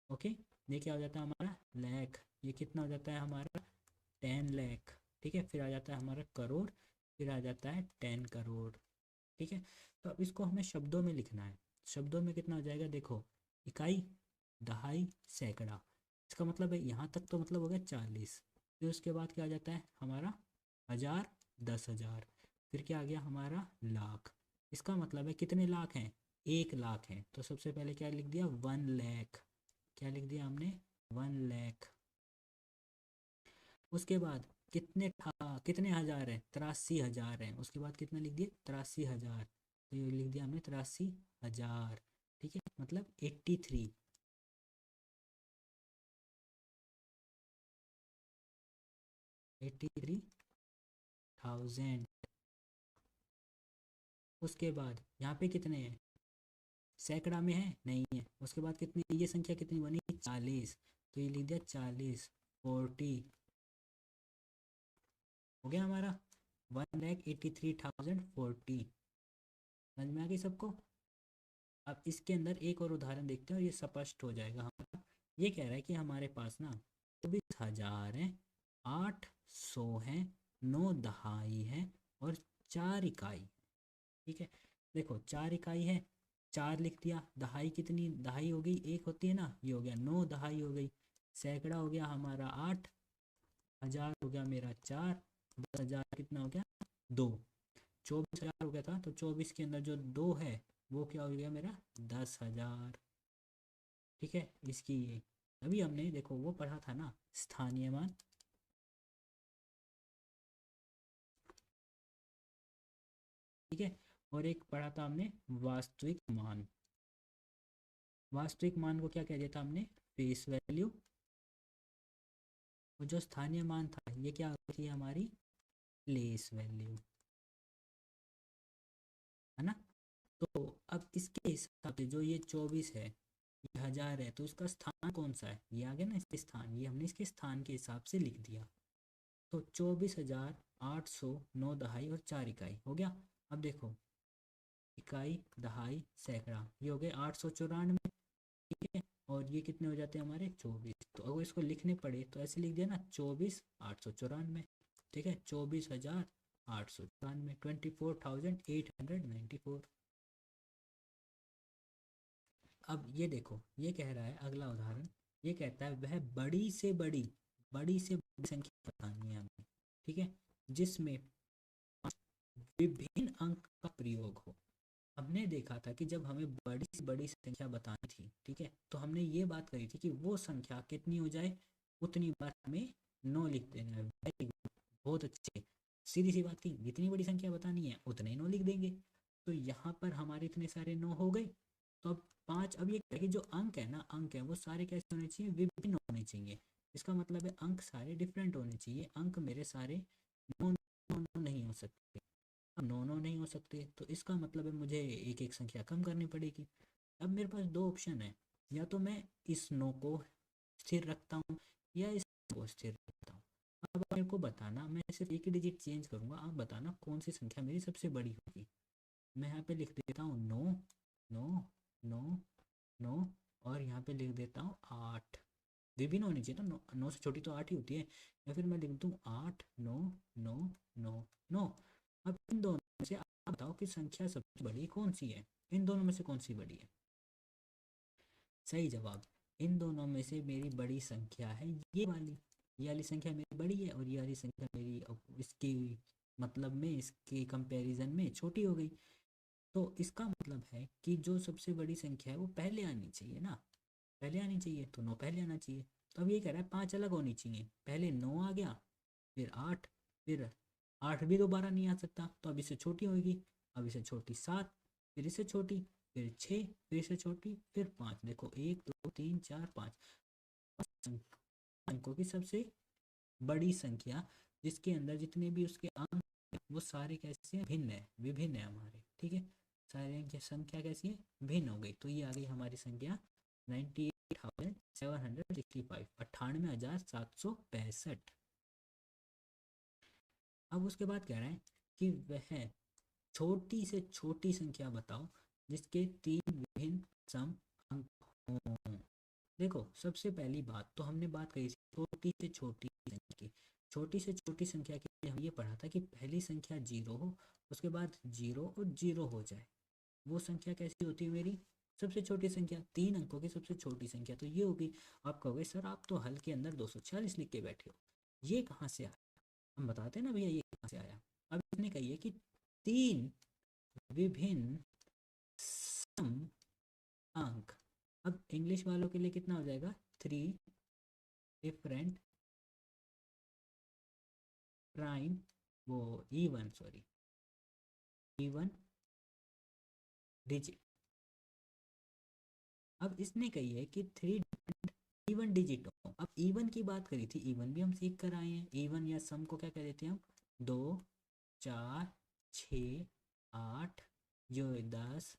Speaker 1: ओके, ये क्या हो जाता है हमारा लैख, ये कितना हो जाता है हमारा 10 लाख। ठीक है, फिर आ जाता है हमारा करोड़, फिर आ जाता है 10 करोड़। ठीक है, तो अब इसको हमें शब्दों में लिखना है। शब्दों में कितना हो जाएगा, देखो, इकाई, दहाई, सैकड़ा। इसका मतलब है यहाँ तक तो मतलब हो गया 40। फिर उसके बाद क्या आ जाता है हमारा हजार, 10,000, फिर क्या आ गया हमारा लाख। इसका मतलब है कितने लाख हैं, 1 लाख हैं। तो सबसे पहले क्या लिख दिया, 1 लाख, क्या लिख दिया हमने, 1 लाख। उसके बाद कितने हजार है, 83,000 है। उसके बाद कितना लिख दिया, 83,000, तो ये लिख दिया हमने 83,000। ठीक है, मतलब 83,000। उसके बाद यहाँ पे कितने हैं, सैकड़ा में है, नहीं है। उसके बाद कितनी, ये संख्या कितनी बनी, 40, तो ये लिख दिया 40, 40। हो गया हमारा 1,83,040। समझ में आ गई सबको। अब इसके अंदर एक और उदाहरण देखते हैं, और ये स्पष्ट हो जाएगा हमारा। ये कह रहा है कि हमारे पास ना 24,000 है, 800 है, 9 दहाई है और 4 इकाई। ठीक है, देखो 4 इकाई है, 4 लिख दिया। दहाई कितनी दहाई हो गई, एक होती है ना, ये हो गया 9 दहाई हो गई। सैकड़ा हो गया हमारा 8, हजार हो गया मेरा 4, 10,000 कितना हो गया 2, 24,000 हो गया था। तो 24 के अंदर जो 2 है वो क्या हो गया मेरा 10,000। ठीक है, इसकी ये अभी हमने देखो वो पढ़ा था ना स्थानीय मान, ठीक है, और एक पढ़ा था हमने वास्तविक मान। वास्तविक मान को क्या कह दिया था हमने, फेस वैल्यू। और जो स्थानीय मान था ये क्या होती है हमारी प्लेस वैल्यू, है ना। तो अब इसके हिसाब से जो ये 24 है, ये 1000 है, तो इसका स्थान कौन सा है, ये आ गया ना इसके स्थान, ये हमने इसके स्थान के हिसाब से लिख दिया। तो 24,800, 9 दहाई और 4 इकाई हो गया। अब देखो इकाई दहाई सैकड़ा ये हो गए 894, ठीक है, और ये कितने हो जाते हैं हमारे 24। तो अगर इसको लिखने पड़े तो ऐसे लिख दिया ना 24,894, ठीक है, 24,894, 24,894। अब ये देखो ये कह रहा है अगला उदाहरण, ये कहता है वह बड़ी से बड़ी संख्या बतानी है हमें, ठीक है, जिसमें विभिन्न अंक का प्रयोग हो। हमने देखा था कि जब हमें बड़ी से बड़ी संख्या बतानी थी, ठीक है, तो हमने ये बात करी थी कि वो संख्या कितनी हो जाए उतनी बार हमें 9 लिख देना है। वेरी गुड, बहुत अच्छे, सीधी सी बात थी, जितनी बड़ी संख्या बतानी है उतने ही 9 लिख देंगे। तो यहाँ पर हमारे इतने सारे 9 हो गए। तो अब 5, अब ये कि जो अंक है ना, अंक है वो सारे कैसे होने चाहिए, विभिन्न होने चाहिए। इसका मतलब है अंक सारे डिफरेंट होने चाहिए, अंक मेरे सारे 9 नहीं हो सकते। अब 9 नहीं हो सकते तो इसका मतलब है मुझे एक एक संख्या कम करनी पड़ेगी। अब मेरे पास दो ऑप्शन है, या तो मैं इस 9 को स्थिर रखता हूँ या इस को स्थिर रखता हूँ। अब मेरे को बताना, मैं सिर्फ एक ही डिजिट चेंज करूंगा, आप बताना कौन सी संख्या मेरी सबसे बड़ी होगी। मैं यहाँ पे लिख देता हूँ 9, 9, 9, 9 और यहाँ पे लिख देता हूँ 8। विभिन्न होनी चाहिए, तो 9 से छोटी तो 8 ही होती है। या फिर मैं लिख दूँ 8, 9, 9, 9, 9। अब इन दोनों में से आप बताओ कि संख्या सबसे बड़ी कौन सी है, इन दोनों में से कौन सी बड़ी है। सही जवाब, इन दोनों में से मेरी बड़ी संख्या है ये वाली संख्या मेरी बड़ी है और ये वाली संख्या मेरी इसके मतलब में, इसके कंपैरिजन में छोटी हो गई। तो इसका मतलब है कि जो सबसे बड़ी संख्या है वो पहले आनी चाहिए ना, पहले आनी चाहिए, तो 9 पहले आना चाहिए। तो अब ये कह रहा है 5 अलग होनी चाहिए, पहले 9 आ गया, फिर 8, फिर 8 भी दोबारा नहीं आ सकता, तो अब इससे छोटी होगी। अब इससे छोटी 7, फिर इससे छोटी, फिर 6, फिर इससे छोटी, फिर 5। देखो 1 2 3 4 5 अंकों की सबसे बड़ी संख्या, जिसके अंदर जितने भी उसके अंक हैं, वो सारे कैसे हैं, भिन्न है, विभिन्न है हमारे, ठीक है। सारे की संख्या कैसी है, भिन्न हो गई। तो ये आ गई हमारी संख्या 98,765, 98,765। अब उसके बाद कह रहा है कि वह छोटी से छोटी संख्या बताओ जिसके 3 विभिन्न सम अंक हों। देखो सबसे पहली बात तो हमने बात करी थी छोटी से छोटी संख्या की। छोटी से छोटी संख्या के लिए हम ये पढ़ा था कि पहली संख्या 0 हो, उसके बाद 0 और 0 हो जाए, वो संख्या कैसी होती है मेरी सबसे छोटी संख्या, 3 अंकों की सबसे छोटी संख्या। तो ये होगी। आप कहोगे सर आप तो हल के अंदर 246 लिख के बैठे हो, ये कहाँ से आया। हम बताते हैं ना भैया ये कहाँ से आया। अब इसने कही है कि 3 विभिन्न सम अंक। अब इंग्लिश वालों के लिए कितना हो जाएगा, 3 डिफरेंट प्राइम, वो इवन, सॉरी इवन डिजिट। अब इसने कही है कि 3 इवन डिजिट हो। अब इवन की बात करी थी, इवन भी हम सीख कर आए हैं। इवन या सम को क्या कह देते हैं हम, 2, 4, 6, 8, जो 10,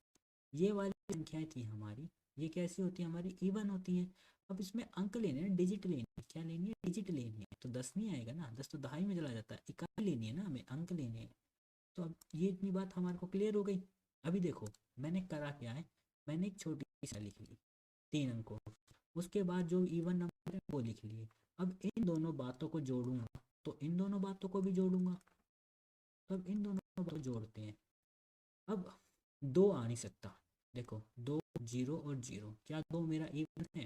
Speaker 1: ये वाली संख्याएं थी हमारी, ये कैसी होती है हमारी, इवन होती हैं। अब इसमें अंक लेने हैं, डिजिट लेनी है, क्या लेनी है, डिजिट लेनी है। तो 10 नहीं आएगा ना, 10 तो दहाई में चला जाता है, इकाई लेनी है ना हमें, अंक लेने हैं। तो अब ये इतनी बात हमारे को क्लियर हो गई। अभी देखो मैंने करा क्या है, मैंने एक छोटी सी लिख ली 3 अंकों, उसके बाद जो इवन नंबर है वो लिख लिए। अब इन दोनों बातों को जोड़ूंगा तो इन दोनों बातों को भी जोड़ूंगा, तब इन दोनों बातों को जोड़ते हैं। अब दो आ नहीं सकता, देखो दो, जीरो और जीरो, क्या दो मेरा इवन है?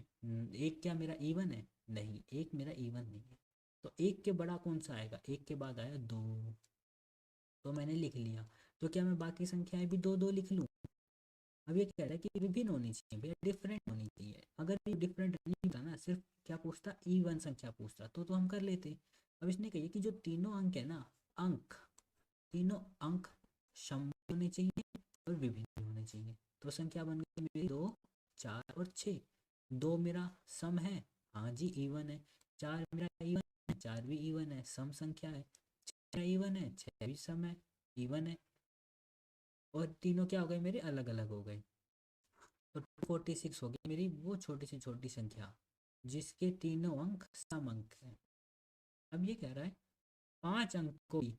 Speaker 1: एक क्या मेरा इवन है? नहीं, एक मेरा इवन नहीं है। तो एक के बड़ा कौन सा आएगा? एक के बाद आया दो, तो मैंने लिख लिया। तो क्या मैं बाकी संख्याएं भी दो दो लिख लूँ? अब ये कह रहा है कि विभिन्न होनी चाहिए भैया, डिफरेंट होनी चाहिए। अगर ये डिफरेंट नहीं था ना, सिर्फ क्या पूछता, इवन संख्या पूछता, तो हम कर लेते। अब इसने कही कि जो तीनों अंक है ना, अंक, तीनों अंक सम होने चाहिए और विभिन्न होने चाहिए। तो संख्या बन गई मेरी दो, चार और छः। दो मेरा सम है, हाँ जी इवन है। चार मेरा इवन है, चार भी इवन है, सम संख्या है। छः इवन है, छः भी सम है, इवन है। और तीनों क्या हो गए मेरे, अलग अलग हो गए। तो 46 हो गई मेरी वो छोटी से छोटी संख्या जिसके तीनों अंक सम अंक हैं। अब ये कह रहा है 5 अंकों की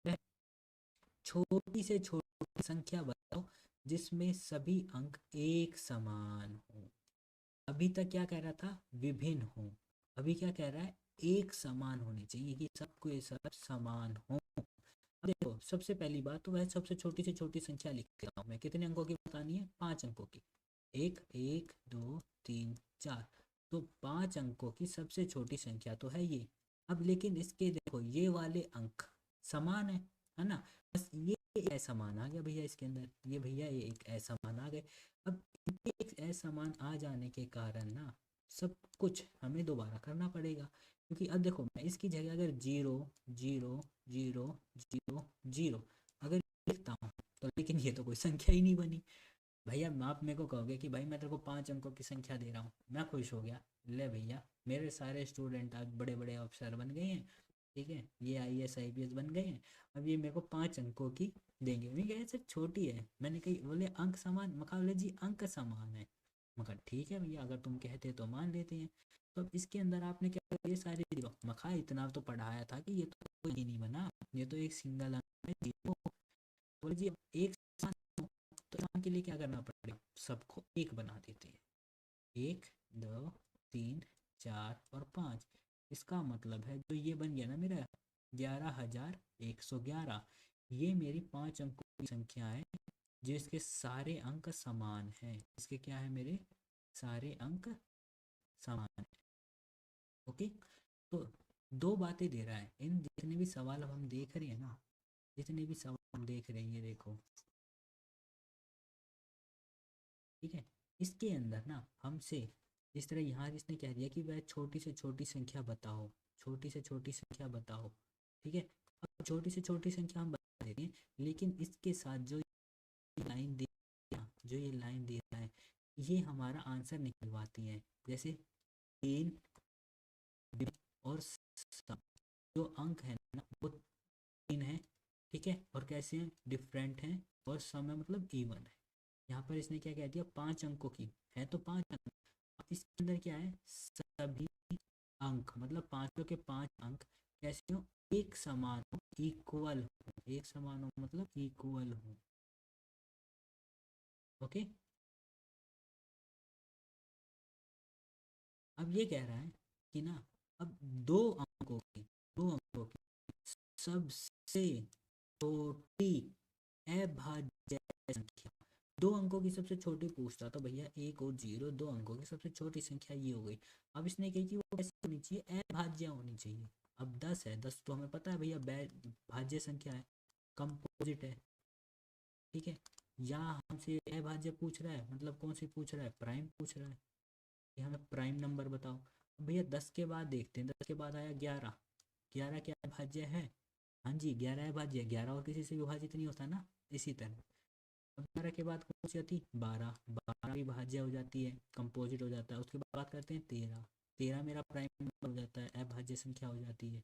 Speaker 1: वह छोटी से छोटी संख्या बताओ जिसमें सभी अंक एक समान हो। अभी तक क्या कह रहा था, विभिन्न हो। अभी क्या कह रहा है, एक समान होने चाहिए, कि सबको ये सब समान हो। अब देखो सबसे पहली बात तो वह सबसे छोटी से छोटी संख्या लिख रहा हूँ मैं। कितने अंकों की बतानी है? 5 अंकों की। एक, एक, दो, तीन, चार। तो 5 अंकों की सबसे छोटी संख्या तो है ये। अब लेकिन इसके देखो ये वाले अंक समान है ना? बस ये असमान आ गया भैया इसके अंदर, ये भैया ये एक असमान आ गए। अब ये एक असमान आ जाने के कारण ना सब कुछ हमें दोबारा करना पड़ेगा। क्योंकि अब देखो मैं इसकी जगह अगर zero, zero, zero, zero, zero अगर लिखता हूँ तो, लेकिन ये तो कोई संख्या ही नहीं बनी। भैया आप मेरे को कहोगे कि भाई मैं तेरे को 5 अंकों की संख्या दे रहा हूँ, मैं खुश हो गया, ले भैया मेरे सारे स्टूडेंट आज बड़े बड़े अफसर बन गए हैं, ठीक है, ये IAS IPS बन गए हैं। अब ये मेरे को 5 अंकों की देंगे। मैं कहा सर छोटी है, मैंने कही, बोले अंक समान, मखा बोले जी अंक समान है। मखा ठीक है भैया अगर तुम कहते तो मान लेते हैं। तो अब इसके अंदर आपने क्या, ये सारे जीरो, मखा इतना तो पढ़ाया था कि ये तो कोई नहीं बना, ये तो एक सिंगल अंक है जीरो। बोले जी एक समान हो, तो समान के लिए क्या करना पड़ेगा, सबको एक बना देते हैं। एक, दो, तीन, चार और 5। इसका मतलब है जो ये बन गया ना मेरा 11,111, ये मेरी 5 अंकों की संख्या है जिसके सारे अंक समान हैं। इसके क्या है, मेरे सारे अंक समान है। ओके, तो दो बातें दे रहा है। इन जितने भी सवाल अब हम देख रहे हैं ना, जितने भी सवाल हम देख रहे हैं ये देखो, ठीक है, इसके अंदर ना हमसे जिस तरह यहाँ जिसने कह दिया कि वह छोटी से छोटी संख्या बताओ, छोटी से छोटी संख्या बताओ, ठीक है। अब छोटी से छोटी संख्या हम बता देते हैं, लेकिन इसके साथ जो लाइन दे, जो ये लाइन दे रहा है, ये हमारा आंसर निकलवाती है। जैसे तीन और जो अंक है ना वो तीन है, ठीक है, और कैसे हैं, डिफरेंट हैं, और समय मतलब इवन है। यहाँ पर इसने क्या कह दिया, 5 अंकों की है तो 5 अंक। इसके अंदर क्या है, सभी अंक मतलब पांचों के 5 अंक कैसे हो, एक समान हो, इक्वल हो, एक समान हो मतलब इक्वल हो। ओके, अब ये कह रहा है कि ना, अब दो अंकों की सबसे छोटी अभाज्य संख्या, 2 अंकों की सबसे छोटी पूछता तो भैया एक और जीरो, 2 अंकों की सबसे छोटी संख्या ये हो गई। अब इसने कही कि वो कैसे होनी चाहिए, अभाज्य होनी चाहिए। अब 10 है, 10 तो हमें पता है भैया भाज्य संख्या है, कंपोजिट है, ठीक है। यहाँ हमसे अभाज्य पूछ रहा है, मतलब कौन सी पूछ रहा है, प्राइम पूछ रहा है कि हमें प्राइम नंबर बताओ। अब भैया 10 के बाद देखते हैं, 10 के बाद आया 11, 11 क्या अभाज्य है? हाँ जी 11 अभाज्य है, 11 और किसी से विभाजित नहीं होता ना, इसी तरह। अब 11 के बाद कौन सी आती, 12, 12 भी भाज्य हो जाती है, कंपोजिट हो जाता है। उसके बाद बात करते हैं 13, 13 मेरा प्राइम नंबर हो जाता है, अभाज्य संख्या हो जाती है।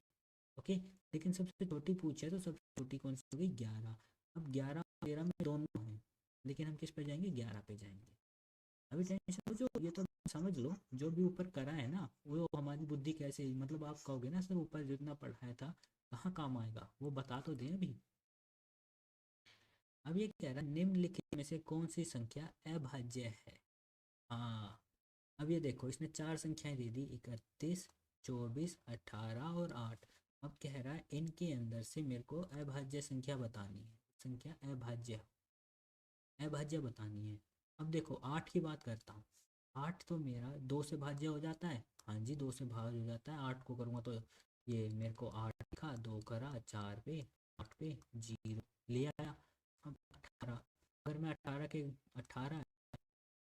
Speaker 1: ओके, लेकिन सबसे छोटी पूछे तो सबसे छोटी कौन सी होगी, 11। अब 11 और 13 में दोनों हैं, लेकिन हम किस पे जाएंगे, 11 पे जाएंगे। अभी टेंशन जो ये तो समझ लो, जो भी ऊपर करा है ना वो हमारी बुद्धि कैसे, मतलब आप कहोगे ना सर ऊपर जितना पढ़ाया था कहाँ काम आएगा, वो बता तो दें अभी। अब ये कह रहा है निम्नलिखित में से कौन सी संख्या अभाज्य है। हाँ, अब ये देखो इसने 4 संख्याएं दे दी, 31, 24, 18 और 8। अब कह रहा है इनके अंदर से मेरे को अभाज्य संख्या बतानी है, संख्या अभाज्य अभाज्य बतानी है। अब देखो 8 की बात करता हूँ, 8 तो मेरा 2 से भाज्य हो जाता है, हाँ जी 2 से भाज्य हो जाता है। 8 को करूँगा तो ये मेरे को 8 लिखा, 2 करा, 4 पे 8 पे 0 ले आया। अब 18, अगर मैं 18 के 18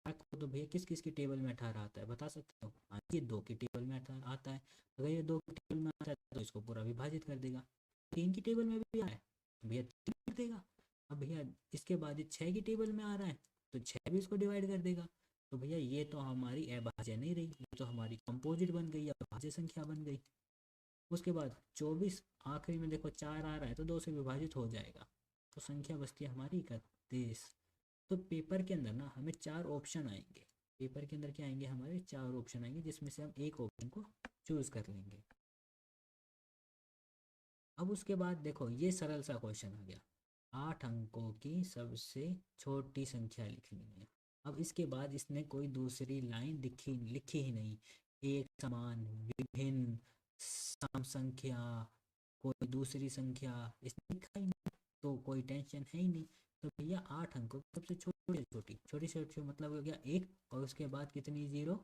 Speaker 1: को तो भैया किस किस की टेबल में 18 आता है बता सकते हो? हाँ ये 2 की टेबल में आता है। अगर ये 2 की टेबल में आता है तो इसको पूरा विभाजित कर देगा। 3 की टेबल में भी आया है तो भैया 3 कर देगा। अब भैया इसके बाद ये 6 की टेबल में आ रहा है तो 6 भी इसको डिवाइड कर देगा। तो भैया ये तो हमारी अभाज्य नहीं रही, ये तो हमारी कंपोजिट बन गई, अभाज्य संख्या बन गई। उसके बाद 24 आखिरी में देखो 4 आ रहा है तो 2 से विभाजित हो जाएगा, तो संख्या बचती है हमारी 31। तो पेपर के अंदर ना हमें 4 ऑप्शन आएंगे, पेपर के अंदर क्या आएंगे हमारे 4 ऑप्शन आएंगे, जिसमें से हम एक ऑप्शन को चूज कर लेंगे। अब उसके बाद देखो ये सरल सा क्वेश्चन आ गया, 8 अंकों की सबसे छोटी संख्या लिखनी है। अब इसके बाद इसने कोई दूसरी लाइन लिखी ही नहीं, एक समान, विभिन्न, सम संख्या, कोई दूसरी संख्या इसने लिखा ही नहीं, तो कोई टेंशन है ही नहीं। तो भैया 8 अंकों की सबसे छोटी छोटी छोटी छोटी मतलब हो गया 1, और उसके बाद कितनी 0,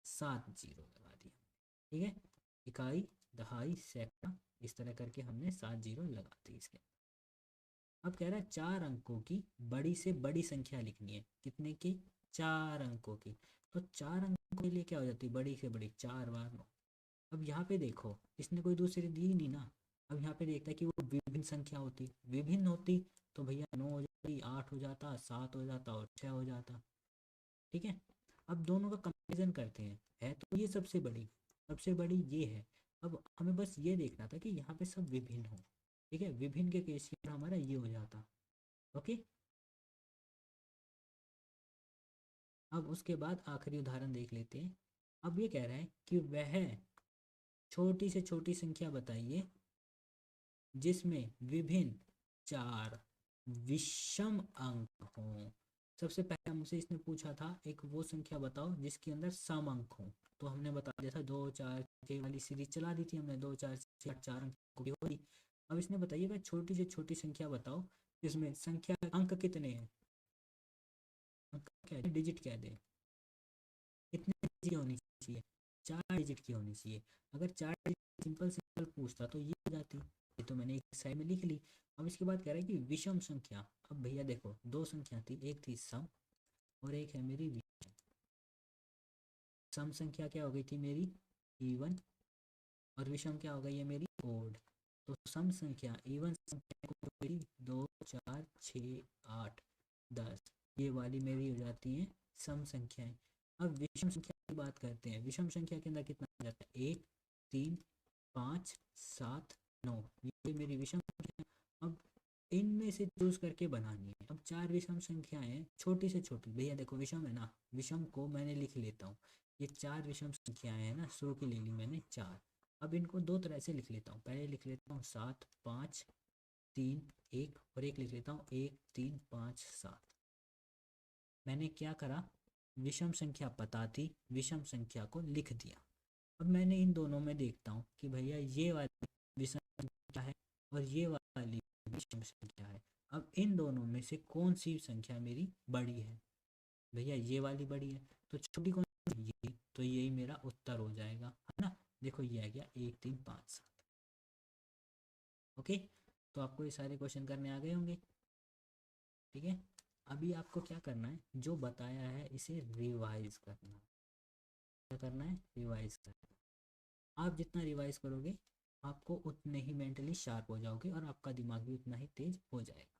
Speaker 1: 7 जीरो लगा दिया, ठीक है। इकाई, दहाई, सैकड़ा, इस तरह करके हमने 7 जीरो लगा दी इसके। अब कह रहा है 4 अंकों की बड़ी से बड़ी संख्या लिखनी है, कितने की? 4 अंकों की। तो 4 अंकों के लिए क्या हो जाती है बड़ी से बड़ी? 4 बार 9। अब यहाँ पे देखो इसने कोई दूसरी दी नहीं ना। अब यहाँ पे देखता है कि वो विभिन्न संख्या होती, विभिन्न होती तो भैया 9 हो जाती, 8 हो जाता, 7 हो जाता और 6 हो जाता, ठीक है। अब दोनों का कंपैरिजन करते हैं, है तो ये सबसे बड़ी ये है। अब हमें बस ये देखना था कि यहाँ पे सब विभिन्न हो, ठीक है, विभिन्न के केस में हमारा ये हो जाता। ओके, अब उसके बाद आखिरी उदाहरण देख लेते हैं। अब ये कह रहा है कि वह छोटी से छोटी संख्या बताइए जिसमें विभिन्न 4 विषम अंक हों। सबसे पहले हमसे इसने पूछा था एक वो संख्या बताओ जिसके अंदर सम अंक हो, तो हमने बता दिया था 2 4 6 वाली सीरीज चला दी थी हमने, 2 4 6 8 4 अंक की होगी। अब इसने बताइए भाई छोटी से छोटी संख्या बताओ जिसमें संख्या अंक कितने हैं, अंक क्या है, डिजिट क्या दे, कितने डिजिट की होनी चाहिए? 4 डिजिट की होनी चाहिए। अगर 4 डिजिट सिंपल सिंपल पूछता तो ये हो जाती, ये तो मैंने एक साइड में लिख ली। अब इसके बाद कह रहा है कि विषम संख्या। अब भैया देखो 2 संख्या थी, एक थी सम और एक है मेरी विषम। सम संख्या क्या हो गई थी मेरी? इवन, और विषम क्या हो गई है मेरी? ओड। तो सम संख्या इवन संख्या को मेरी 2 4 6 8 10 ये वाली मेरी हो जाती है सम संख्याएं। अब विषम संख्या की बात करते हैं, विषम संख्या के अंदर कितना आ जाता है? 1 3 5 7 9, ये मेरी विषम संख्या। अब इनमें से चूज करके बनानी है। अब 4 विषम संख्याएं हैं, छोटी से छोटी, भैया देखो विषम है ना, विषम को मैंने लिख लेता हूँ। ये 4 विषम संख्याएं हैं ना, शुरू की ले ली मैंने 4। अब इनको 2 तरह से लिख लेता हूँ, पहले लिख लेता हूँ 7 5 3 1, और एक लिख लेता हूँ 1 3 5 7। मैंने क्या करा, विषम संख्या पता थी, विषम संख्या को लिख दिया। अब मैंने इन दोनों में देखता हूँ कि भैया ये वाली विषम संख्या है और ये वाली विषम संख्या है। अब इन दोनों में से कौन सी संख्या मेरी बड़ी है? भैया ये वाली बड़ी है, तो छोटी कौन सी? ये, तो यही मेरा उत्तर हो जाएगा, है ना। देखो ये आ गया 1 3 5 7। ओके, तो आपको ये सारे क्वेश्चन करने आ गए होंगे, ठीक है। अभी आपको क्या करना है, जो बताया है इसे रिवाइज करना है। क्या करना है? रिवाइज करना है। आप जितना रिवाइज करोगे आपको उतने ही मेंटली शार्प हो जाओगे और आपका दिमाग भी उतना ही तेज हो जाएगा।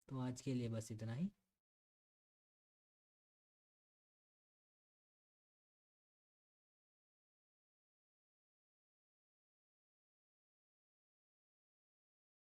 Speaker 1: तो आज के लिए बस इतना ही।